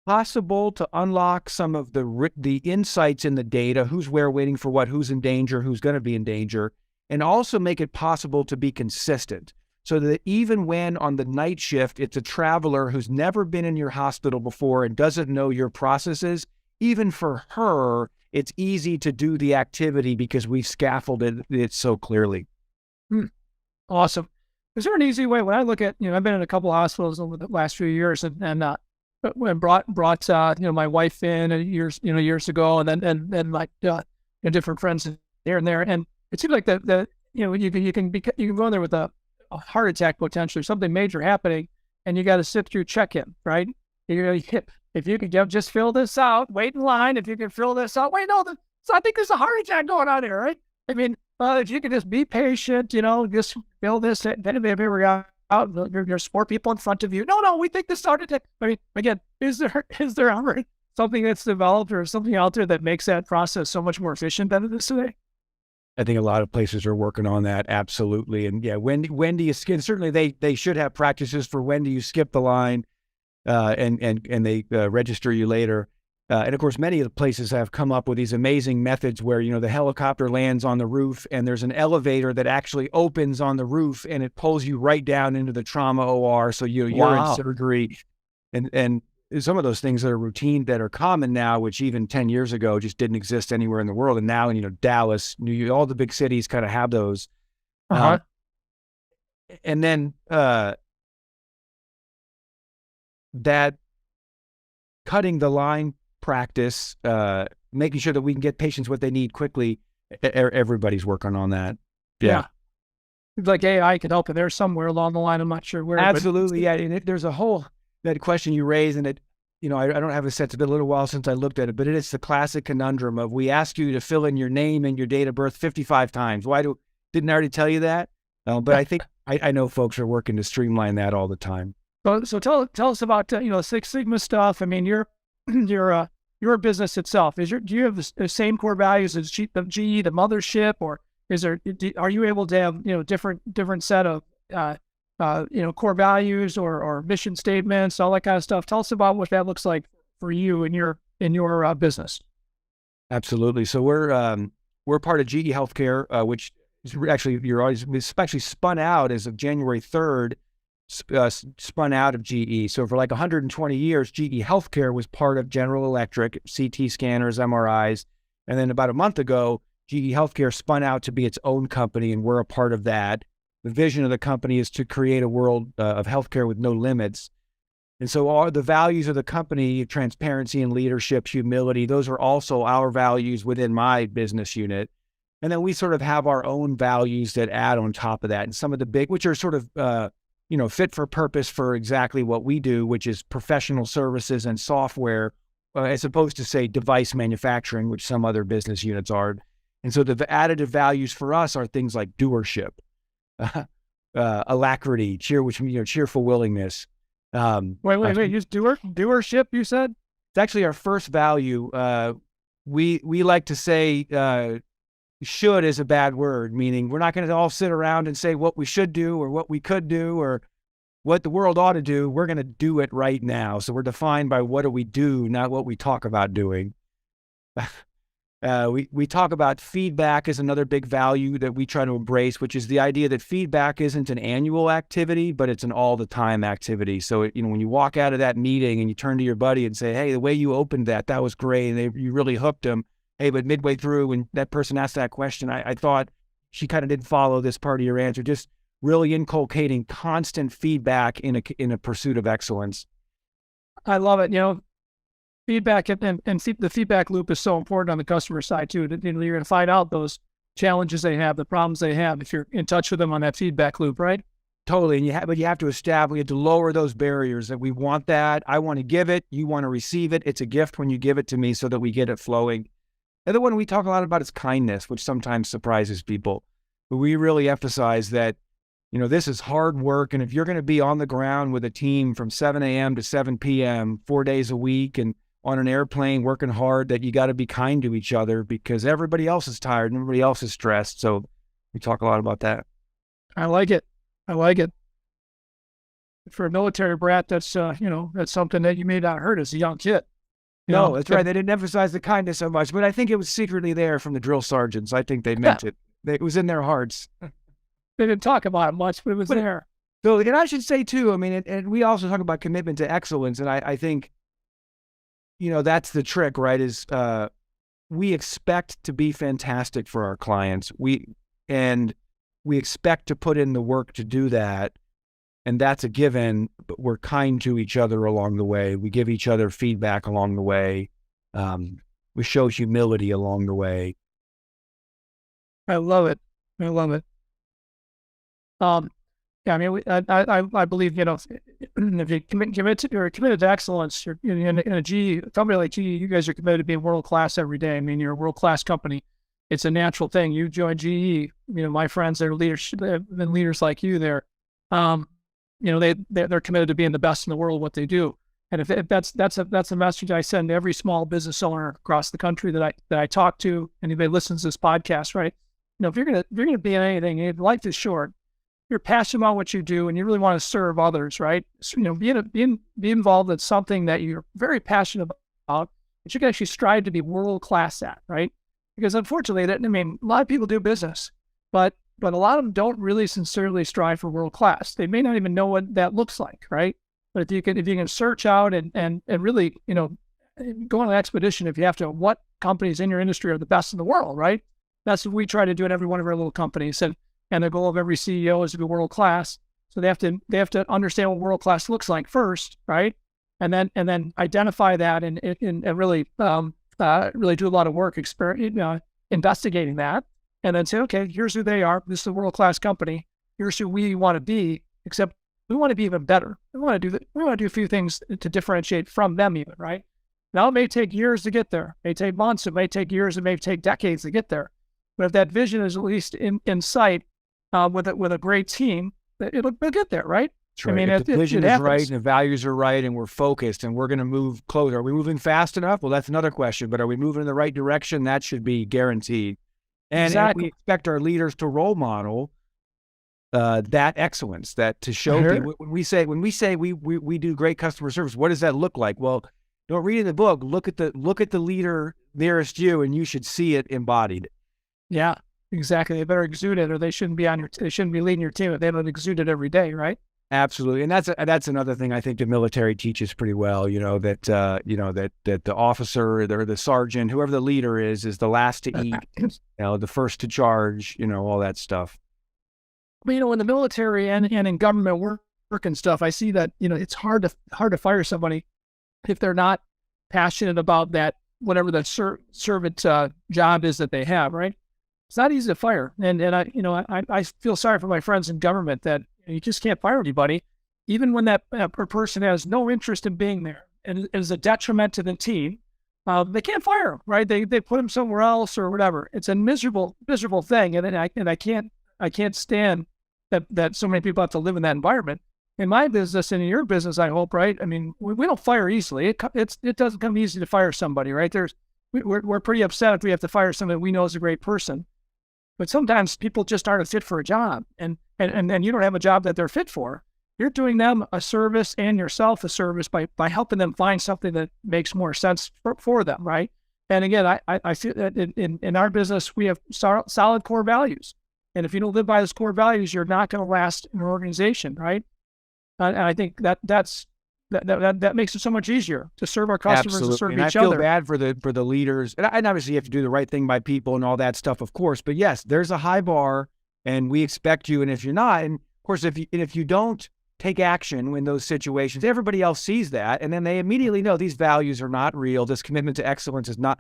possible to unlock some of the insights in the data, who's where, waiting for what, who's in danger, who's going to be in danger, and also make it possible to be consistent. So that even when on the night shift, it's a traveler who's never been in your hospital before and doesn't know your processes, even for her, it's easy to do the activity because we've scaffolded it so clearly. Awesome. Is there an easy way when I look at, I've been in a couple of hospitals over the last few years and when brought my wife in years ago, and then like different friends here and there, and it seems like the you can go in there with a heart attack potentially, something major happening, and you got to sit through check-in, right? If you could just fill this out, wait in line. If you can fill this out, wait, no, so I think there's a heart attack going on here, right? I mean, if you could just be patient, just fill this, then if you ever got out, there's four people in front of you. No, we think this heart attack. I mean, again, is there ever something that's developed or something out there that makes that process so much more efficient than it is today? I think a lot of places are working on that, absolutely. And yeah, when do you skip? Certainly, they should have practices for when do you skip the line, and they register you later. And of course, many of the places have come up with these amazing methods where, the helicopter lands on the roof and there's an elevator that actually opens on the roof and it pulls you right down into the trauma OR. So you're in surgery, and some of those things that are routine, that are common now, which even 10 years ago just didn't exist anywhere in the world. And now, Dallas, New York, all the big cities kind of have those. And then that cutting the line practice, making sure that we can get patients what they need quickly. Everybody's working on that. Yeah. It's like AI could help it there somewhere along the line. I'm not sure where. Absolutely. Yeah. And there's a whole, that question you raise, and it, I don't have a sense. It's been a little while since I looked at it, but it is the classic conundrum of, we ask you to fill in your name and your date of birth 55 times. Didn't I already tell you that? But I think, I know folks are working to streamline that all the time. So tell us about, Six Sigma stuff. I mean, your business itself, do you have the same core values as GE, the mothership, or are you able to have, different set of, core values or mission statements, all that kind of stuff? Tell us about what that looks like for you in your business. Absolutely. So we're part of GE Healthcare, which is actually, it's actually spun out as of January 3rd, spun out of GE. So for like 120 years, GE Healthcare was part of General Electric, CT scanners, MRIs. And then about a month ago, GE Healthcare spun out to be its own company, and we're a part of that. The vision of the company is to create a world of healthcare with no limits. And so all the values of the company, transparency and leadership, humility, those are also our values within my business unit. And then we sort of have our own values that add on top of that. And some of the big, which are sort of, fit for purpose for exactly what we do, which is professional services and software, as opposed to, say, device manufacturing, which some other business units are. And so the additive values for us are things like doership, alacrity, cheerful willingness. Wait, use doership, you said? It's actually our first value. We like to say, should is a bad word, meaning we're not going to all sit around and say what we should do or what we could do or what the world ought to do. We're going to do it right now. So we're defined by what do we do, not what we talk about doing. We talk about feedback as another big value that we try to embrace, which is the idea that feedback isn't an annual activity, but it's an all the time activity. So, when you walk out of that meeting and you turn to your buddy and say, hey, the way you opened that was great. And you really hooked them. Hey, but midway through, when that person asked that question, I thought she kind of didn't follow this part of your answer. Just really inculcating constant feedback in a pursuit of excellence. I love it. Feedback and the feedback loop is so important on the customer side too. That, you're going to find out those challenges they have, the problems they have, if you're in touch with them on that feedback loop, right? Totally. And you have to lower those barriers that we want that. I want to give it. You want to receive it. It's a gift when you give it to me so that we get it flowing. The other one we talk a lot about is kindness, which sometimes surprises people. But we really emphasize that, this is hard work. And if you're going to be on the ground with a team from 7 a.m. to 7 p.m., 4 days a week, and on an airplane working hard, that you got to be kind to each other because everybody else is tired and everybody else is stressed. So we talk a lot about that. I like it. For a military brat, that's, that's something that you may not have heard as a young kid. No, that's right. They didn't emphasize the kindness so much, but I think it was secretly there from the drill sergeants. I think they meant it. It was in their hearts. They didn't talk about it much, but it was there. So, and I should say too, and we also talk about commitment to excellence. And I think, that's the trick, right? Is we expect to be fantastic for our clients. And we expect to put in the work to do that. And that's a given, but we're kind to each other along the way. We give each other feedback along the way. We show humility along the way. I love it. I love it. Yeah, I mean, I believe, if you you're committed to excellence, you're in a company like GE, you guys are committed to being world class every day. I mean, you're a world class company. It's a natural thing. You join GE, my friends, they're leaders, they've been leaders like you there. They're committed to being the best in the world, what they do. And if that's a message I send to every small business owner across the country that I talk to, anybody listens to this podcast, right? If you're gonna be in anything, life is short. You're passionate about what you do, and you really want to serve others, right? So, be involved in something that you're very passionate about, that you can actually strive to be world class at, right? Because unfortunately, a lot of people do business, but a lot of them don't really sincerely strive for world class. They may not even know what that looks like, right? But if you can search out and really, go on an expedition, if you have to, what companies in your industry are the best in the world, right? That's what we try to do in every one of our little companies. And the goal of every CEO is to be world class. So they have to understand what world class looks like first, right? And then identify that and really really do a lot of work investigating that, and then say, okay, here's who they are. This is a world class company. Here's who we want to be. Except we want to be even better. We want to do a few things to differentiate from them, even, right? Now it may take years to get there. It may take months. It may take years. It may take decades to get there. But if that vision is at least in sight, with a great team, it'll get there, right? That's right. If the vision is right and the values are right and we're focused and we're going to move closer. Are we moving fast enough? Well, that's another question, but are we moving in the right direction? That should be guaranteed. And exactly. we expect our leaders to role model that excellence, that to show people. When we say we do great customer service, what does that look like? Well, don't read in the book. Look at the leader nearest you, and you should see it embodied. Yeah. Exactly. They better exude it, or they shouldn't be leading your team if they don't exude it every day, right? Absolutely. And that's another thing I think the military teaches pretty well, that the officer or the sergeant, whoever the leader is the last to eat, the first to charge, all that stuff. But, in the military and in government work and stuff, I see that, it's hard to fire somebody if they're not passionate about that, whatever the servant job is that they have, right? It's not easy to fire. And I feel sorry for my friends in government that you just can't fire anybody, even when that person has no interest in being there and is a detriment to the team. They can't fire them, right? They put them somewhere else or whatever. It's a miserable thing. And I can't stand that so many people have to live in that environment. In my business and in your business, I hope, right? I mean, we don't fire easily. It doesn't come easy to fire somebody, right? We're pretty upset if we have to fire somebody we know is a great person. But sometimes people just aren't fit for a job, and you don't have a job that they're fit for. You're doing them a service and yourself a service by helping them find something that makes more sense for them, right? And again, I feel that in our business, we have solid core values. And if you don't live by those core values, you're not going to last in an organization, right? And I think that makes it so much easier to serve our customers. Absolutely. And serve and each I feel other. bad for the leaders, and obviously you have to do the right thing by people and all that stuff, of course. But yes, there's a high bar, and we expect you. And if you're not, and of course, if you don't take action in those situations, everybody else sees that, and then they immediately know these values are not real. This commitment to excellence is not,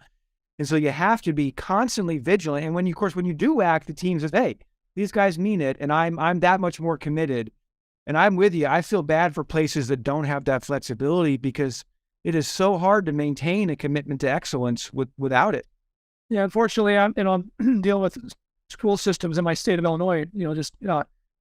and so you have to be constantly vigilant. And when you do act, the team says, "Hey, these guys mean it, and I'm that much more committed." And I'm with you. I feel bad for places that don't have that flexibility because it is so hard to maintain a commitment to excellence without it. Yeah, unfortunately, I'm dealing with school systems in my state of Illinois. Just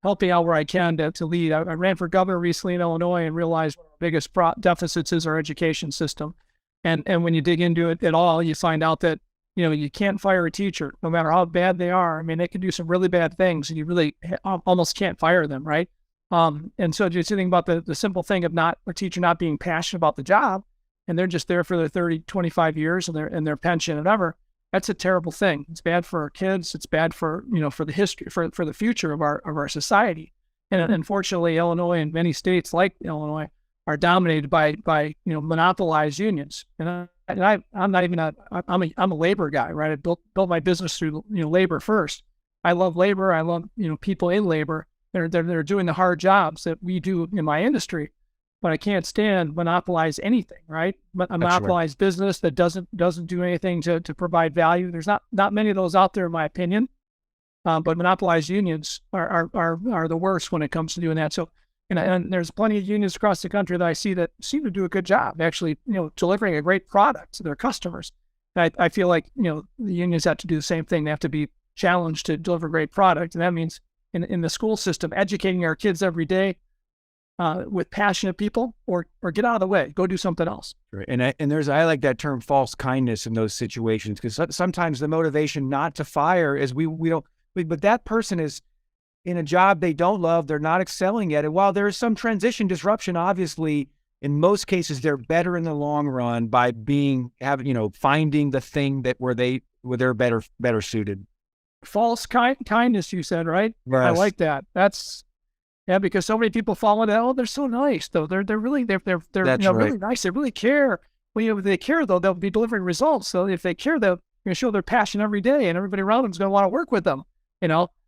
helping out where I can to lead. I ran for governor recently in Illinois and realized one of the biggest deficits is our education system. And when you dig into it at all, you find out that you can't fire a teacher no matter how bad they are. I mean, they can do some really bad things, and you really almost can't fire them, right? And so just think about the simple thing of a teacher not being passionate about the job, and they're just there for their 30, 25 years and their pension and whatever. That's a terrible thing. It's bad for our kids. It's bad for the history, for the future of our society. And unfortunately, Illinois and many states like Illinois are dominated by monopolized unions. And I'm not even I'm a labor guy, right? I built my business through labor first. I love labor. I love, people in labor. They're doing the hard jobs that we do in my industry, but I can't stand monopolize anything, right? Monopolize business that doesn't do anything to provide value. There's not many of those out there, in my opinion. But monopolized unions are the worst when it comes to doing that. So, and there's plenty of unions across the country that I see that seem to do a good job, actually, delivering a great product to their customers. I feel like, the unions have to do the same thing. They have to be challenged to deliver a great product. And that means in the school system, educating our kids every day with passionate people, or get out of the way, go do something else. Right. And I like that term false kindness in those situations, because sometimes the motivation not to fire is but that person is in a job they don't love. They're not excelling at it. While there is some transition disruption, obviously, in most cases, they're better in the long run by finding the thing where they're better suited. False kindness, you said, right? Yes. I like that. Because so many people fall into, oh, they're so nice though. They're really really nice. They really care. Well, if they care though, they'll be delivering results. So if they care, they're going to show their passion every day, and everybody around them is going to want to work with them.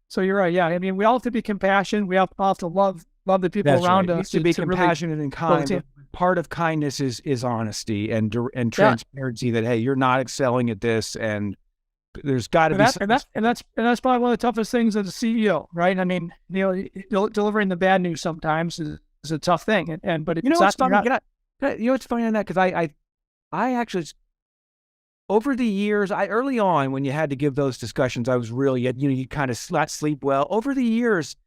So you're right. Yeah, I mean, we all have to be compassionate. We all have to love the people around us. To be compassionate and kind. Part of kindness is honesty and transparency. That, hey, you're not excelling at this, and there's got to be. And that's probably one of the toughest things as a CEO, right? I mean, delivering the bad news sometimes is a tough thing. But it's what's funny? It's funny on that, because I actually, over the years, early on when you had to give those discussions, I was really, you kind of not sleep well. Over the years,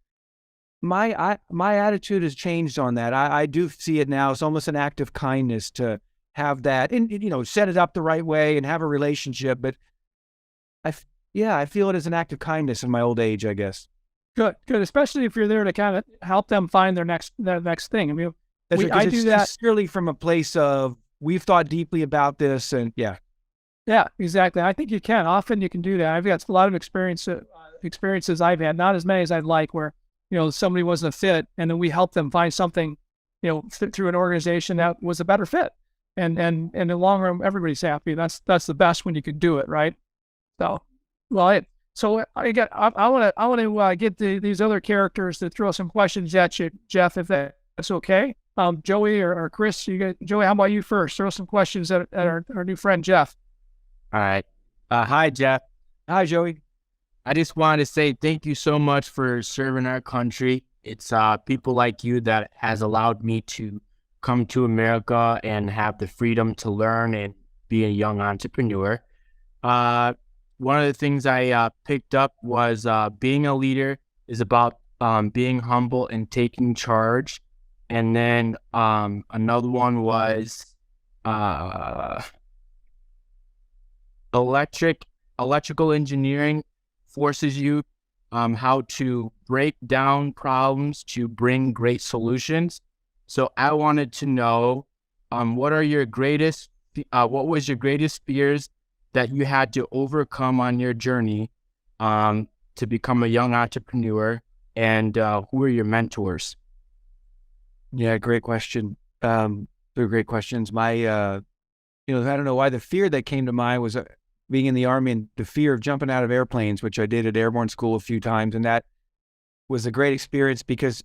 my attitude has changed on that. I do see it now. It's almost an act of kindness to have that, and set it up the right way and have a relationship. But I feel it as an act of kindness in my old age, I guess. Good. Especially if you're there to kind of help them find their next thing. I mean, I do that sincerely from a place of, we've thought deeply about this, and yeah. Yeah, exactly. I think you can. Often you can do that. I've got a lot of experiences I've had, not as many as I'd like, where, somebody wasn't a fit, and then we helped them find something, through an organization that was a better fit. And in the long run, everybody's happy. That's the best when you can do it, right? So, I want to get these other characters to throw some questions at you, Jeff, if that's okay. Joey or Chris, Joey, how about you first? Throw some questions at our new friend, Jeff. All right. Hi, Jeff. Hi, Joey. I just wanted to say thank you so much for serving our country. It's people like you that has allowed me to come to America and have the freedom to learn and be a young entrepreneur. One of the things I picked up was being a leader is about being humble and taking charge. And then another one was electrical engineering forces you how to break down problems to bring great solutions. So I wanted to know what was your greatest fears that you had to overcome on your journey to become a young entrepreneur, and who are your mentors? Yeah, great question. They're great questions. I don't know why the fear that came to mind was being in the Army and the fear of jumping out of airplanes, which I did at airborne school a few times. And that was a great experience, because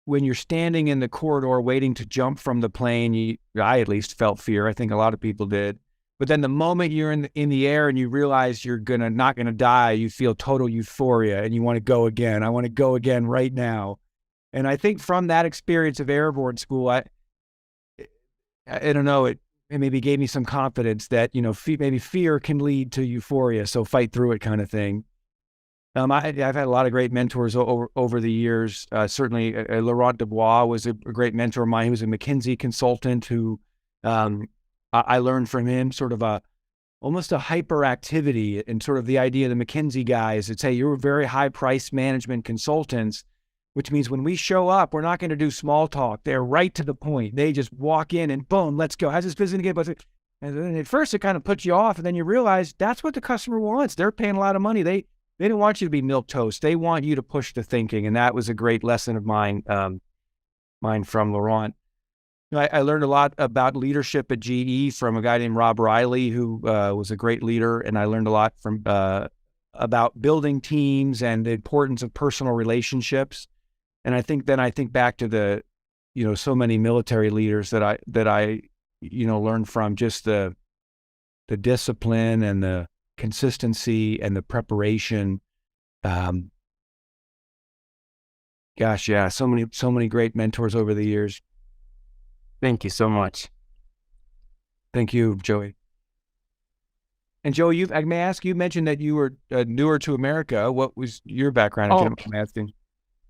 when you're standing in the corridor waiting to jump from the plane, I at least felt fear. I think a lot of people did. But then the moment you're in the air and you realize you're not gonna die, you feel total euphoria and you want to go again. I want to go again right now. And I think from that experience of airborne school, I don't know, it maybe gave me some confidence that, maybe fear can lead to euphoria. So fight through it, kind of thing. I've had a lot of great mentors over the years. Certainly, Laurent Dubois was a great mentor of mine. He was a McKinsey consultant who I learned from him sort of almost a hyperactivity, and sort of the idea of the McKinsey guys that say you're very high price management consultants, which means when we show up, we're not going to do small talk. They're right to the point. They just walk in and boom, let's go. How's this business going to get? And then at first it kind of puts you off, and then you realize that's what the customer wants. They're paying a lot of money. They don't want you to be milquetoast. They want you to push the thinking. And that was a great lesson of mine from Laurent. I learned a lot about leadership at GE from a guy named Rob Riley, who was a great leader. And I learned a lot from about building teams and the importance of personal relationships. And I think back to the, so many military leaders that I learned from, just the discipline and the consistency and the preparation. Gosh, yeah, so many great mentors over the years. Thank you so much. Thank you, Joey. And Joey, I may ask, you mentioned that you were newer to America. What was your background? If you don't mind me asking.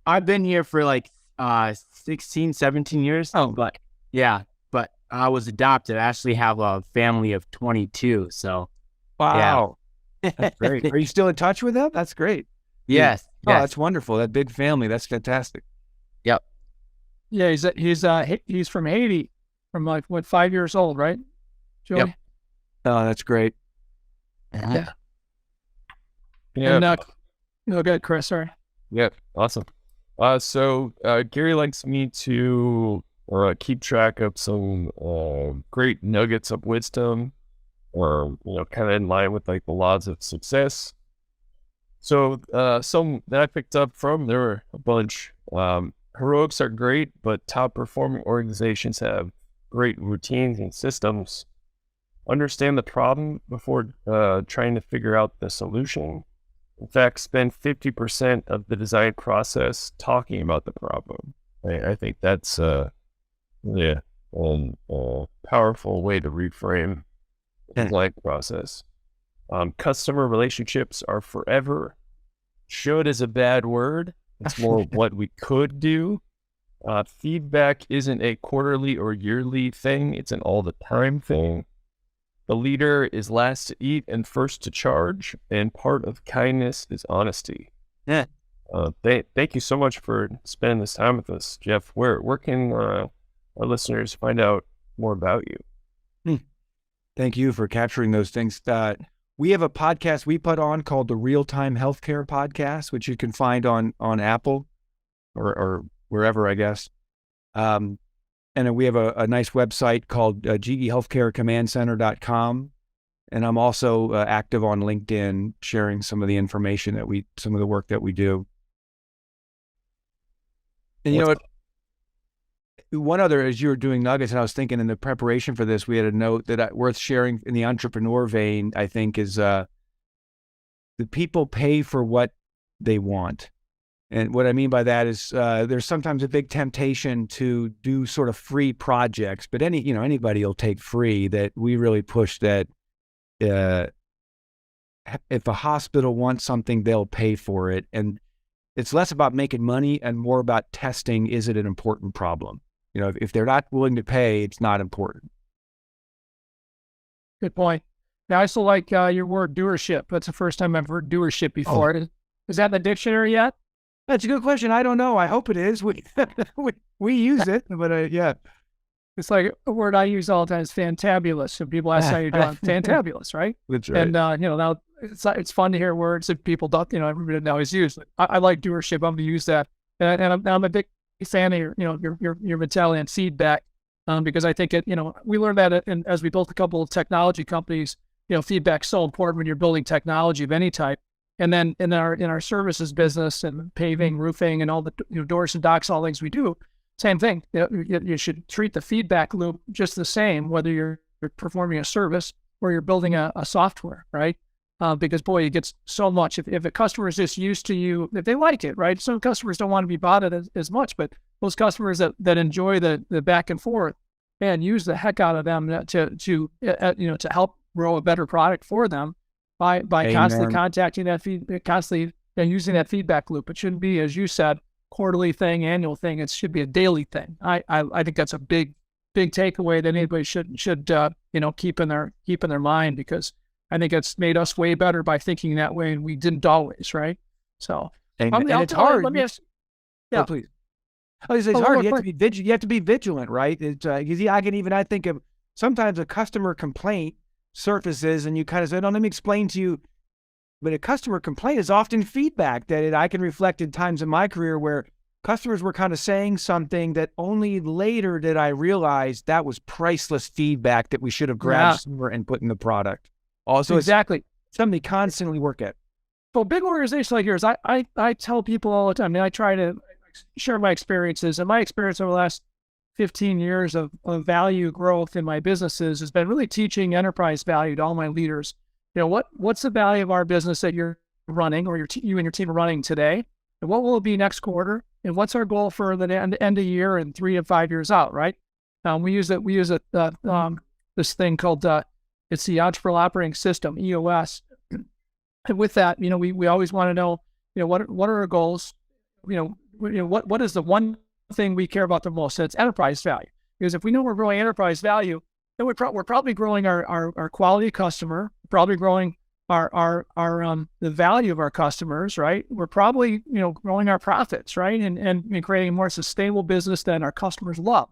I've been here for like 16, 17 years. But I was adopted. I actually have a family of 22. So, wow, that's great. Are you still in touch with them? That's great. Yes. Oh, that's wonderful. That big family. That's fantastic. Yep. Yeah, he's from Haiti, from 5 years old, right, Joey? Yep. Oh, that's great. Yeah. Yeah. And go ahead, Chris. Sorry. Yeah. Awesome. So Gary likes me to keep track of some great nuggets of wisdom, or kind of in line with like the laws of success. So some that I picked up from, there were a bunch. Heroics are great, but top performing organizations have great routines and systems. Understand the problem before trying to figure out the solution. In fact, spend 50% of the design process talking about the problem. I think that's a powerful way to reframe the design process. Customer relationships are forever. Should is a bad word. It's more what we could do. Feedback isn't a quarterly or yearly thing. It's an all the time thing. The leader is last to eat and first to charge, and part of kindness is honesty. Yeah. Thank you so much for spending this time with us, Jeff. Where can our listeners find out more about you? Thank you for capturing those things. We have a podcast we put on called the Real Time Healthcare Podcast, which you can find on Apple or wherever, I guess. And we have a nice website called gehealthcarecommandcenter.com. And I'm also active on LinkedIn, sharing some of the information some of the work that we do. And you know what? One other, as you were doing nuggets, and I was thinking in the preparation for this, we had a note that worth sharing in the entrepreneur vein, I think, is the people pay for what they want. And what I mean by that is there's sometimes a big temptation to do sort of free projects, but anybody will take free. That we really push that if a hospital wants something, they'll pay for it. And it's less about making money and more about testing, is it an important problem? If they're not willing to pay, it's not important. Good point. Now, I also like your word doership. That's the first time I've heard doership before. Oh. Is that in the dictionary yet? That's a good question. I don't know. I hope it is. We use it, but yeah. It's like a word I use all the time is fantabulous. So people ask how you're doing. Fantabulous, right? That's right. And now it's fun to hear words that people don't, everybody doesn't always use. I like doership. I'm going to use that, and I'm a big fan of your mentality and feedback, because I think we learned that as we built a couple of technology companies. Feedback's so important when you're building technology of any type. And then in our services business and paving, roofing, and all the doors and docks, all things we do, same thing. You should treat the feedback loop just the same, whether you're performing a service or you're building a software, right? Because boy, you get so much. If a customer is just used to you, if they like it, right? Some customers don't want to be bothered as much, but those customers that enjoy the back and forth, and use the heck out of them to help grow a better product for them by constantly contacting that constantly using that feedback loop. It shouldn't be, as you said, quarterly thing, annual thing. It should be a daily thing. I think that's a big takeaway that anybody should keep in their mind, because I think it's made us way better by thinking that way, and we didn't always, right? So, and it's hard. Let me ask. Yeah, oh, please. It's hard. You have to be vigilant, right? It's I think of sometimes a customer complaint surfaces, and you kind of say, "No, let me explain to you." But a customer complaint is often feedback that I can reflect in times in my career where customers were kind of saying something that only later did I realize that was priceless feedback that we should have grabbed somewhere and put in the product. Also, exactly it's something to constantly work at. So big organizations like yours, I tell people all the time, I try to share my experiences, and my experience over the last 15 years of value growth in my businesses has been really teaching enterprise value to all my leaders. What's the value of our business that you're running, or you and your team are running today, and what will it be next quarter, and what's our goal for the end of year and 3 to 5 years out, right? We use this thing called it's the Entrepreneurial Operating System, EOS. And with that, we always want to know, what are our goals? What is the one thing we care about the most? So it's enterprise value. Because if we know we're growing enterprise value, then we're probably growing our quality customer, probably growing our the value of our customers, right? We're probably growing our profits, right? And creating a more sustainable business that our customers love.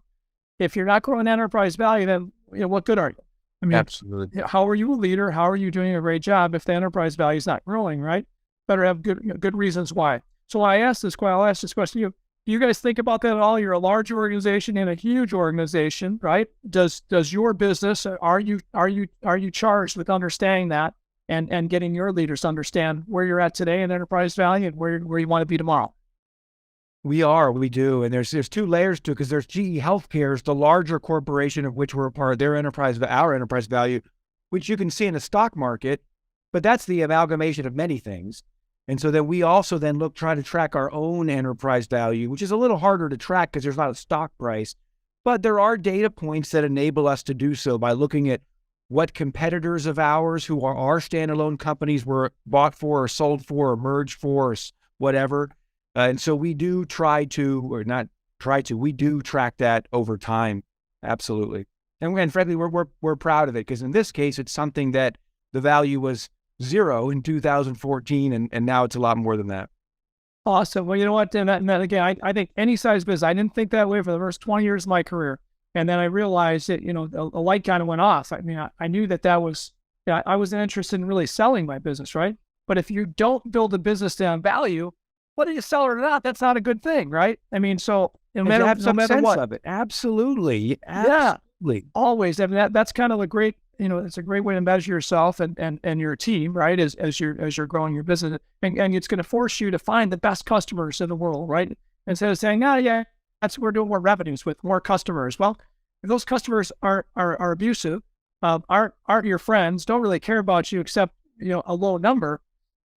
If you're not growing enterprise value, then what good are you? I mean, Absolutely. How are you a leader? How are you doing a great job if the enterprise value is not growing, right? Better have good reasons why. So I'll ask this question. Do you guys think about that at all? You're a large organization and a huge organization, right? Does your business, are you charged with understanding that and getting your leaders to understand where you're at today in enterprise value and where you want to be tomorrow? We do. And there's two layers to it, because there's GE Healthcare, the larger corporation of which we're a part of, our enterprise value, which you can see in the stock market, but that's the amalgamation of many things. And so then we also then try to track our own enterprise value, which is a little harder to track because there's not a stock price, but there are data points that enable us to do so by looking at what competitors of ours who are our standalone companies were bought for or sold for or merged for or whatever. And so we do we do track that over time. Absolutely. And frankly, we're proud of it, because in this case, it's something that the value was 0 in 2014, and now it's a lot more than that. Awesome. Well, you know what, and again, I think any size business, I didn't think that way for the first 20 years of my career. And then I realized that, a light kind of went off. I mean, I knew that was, I wasn't interested in really selling my business, right? But if you don't build a business on value, whether you sell it or not, that's not a good thing, right? I mean, so no matter what. Of it. Absolutely. Yeah, always. I mean, that's kind of a great, it's a great way to measure yourself and your team, right? As you're growing your business, and it's going to force you to find the best customers in the world, right? Instead of saying, we're doing more revenues with more customers. Well, if those customers are abusive, aren't your friends, don't really care about you except a low number,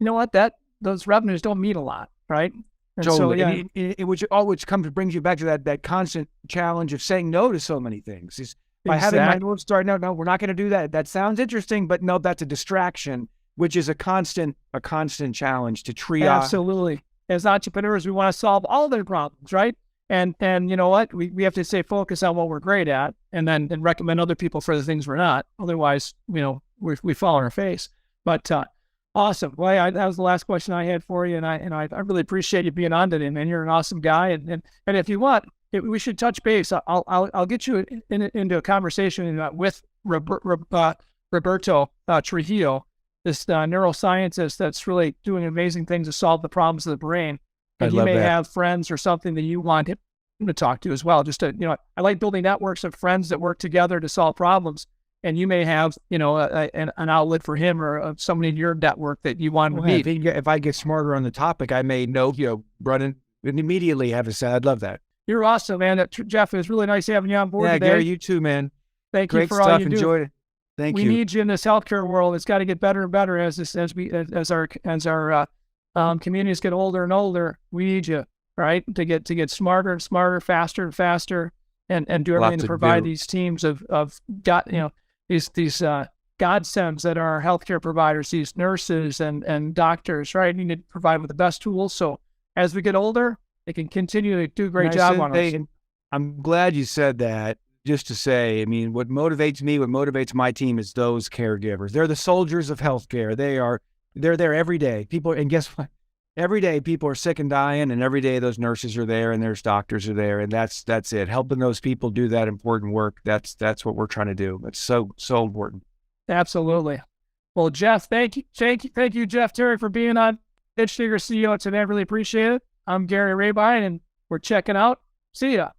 you know what? Those revenues don't mean a lot, right? And totally. So, which brings you back to that constant challenge of saying no to so many things. Is by Exactly. having my North Star, no, we're not going to do that. That sounds interesting, but no, that's a distraction, which is a constant challenge to triage. Absolutely. As entrepreneurs, we want to solve all their problems, right? And you know what? We have to stay focused on what we're great at, and then recommend other people for the things we're not. Otherwise, we fall on our face. But awesome. Well, that was the last question I had for you, and I really appreciate you being on today, man. You're an awesome guy, and if you want, we should touch base. I'll get you into a conversation with Roberto Trujillo, this neuroscientist that's really doing amazing things to solve the problems of the brain. And you may have friends or something that you want him to talk to as well. Just to, I like building networks of friends that work together to solve problems. And you may have, an outlet for him or somebody in your network that you want to meet. If I get smarter on the topic, I may know, run in and immediately have a say. I'd love that. You're awesome, man. Jeff, it was really nice having you on board today. Yeah, Gary, you too, man. Thank Great you for stuff. all you do. Enjoyed it. Thank you. We need you in this healthcare world. It's got to get better and better as our communities get older and older. We need you, right, to get smarter and smarter, faster and faster, and do everything to provide these teams of God, these godsends that are healthcare providers, these nurses and doctors, right? You need to provide with the best tools, so as we get older, they can continue to do a great job on us. I'm glad you said that. Just to say, I mean, what motivates me, what motivates my team is those caregivers. They're the soldiers of healthcare. They're there every day. And guess what? Every day people are sick and dying, and every day those nurses are there and there's doctors are there, and that's it. Helping those people do that important work. That's what we're trying to do. It's so important. Absolutely. Well, Jeff, thank you, Jeff Terry, for being on DDCEO today. I really appreciate it. I'm Gary Rabine, and we're checking out. See ya.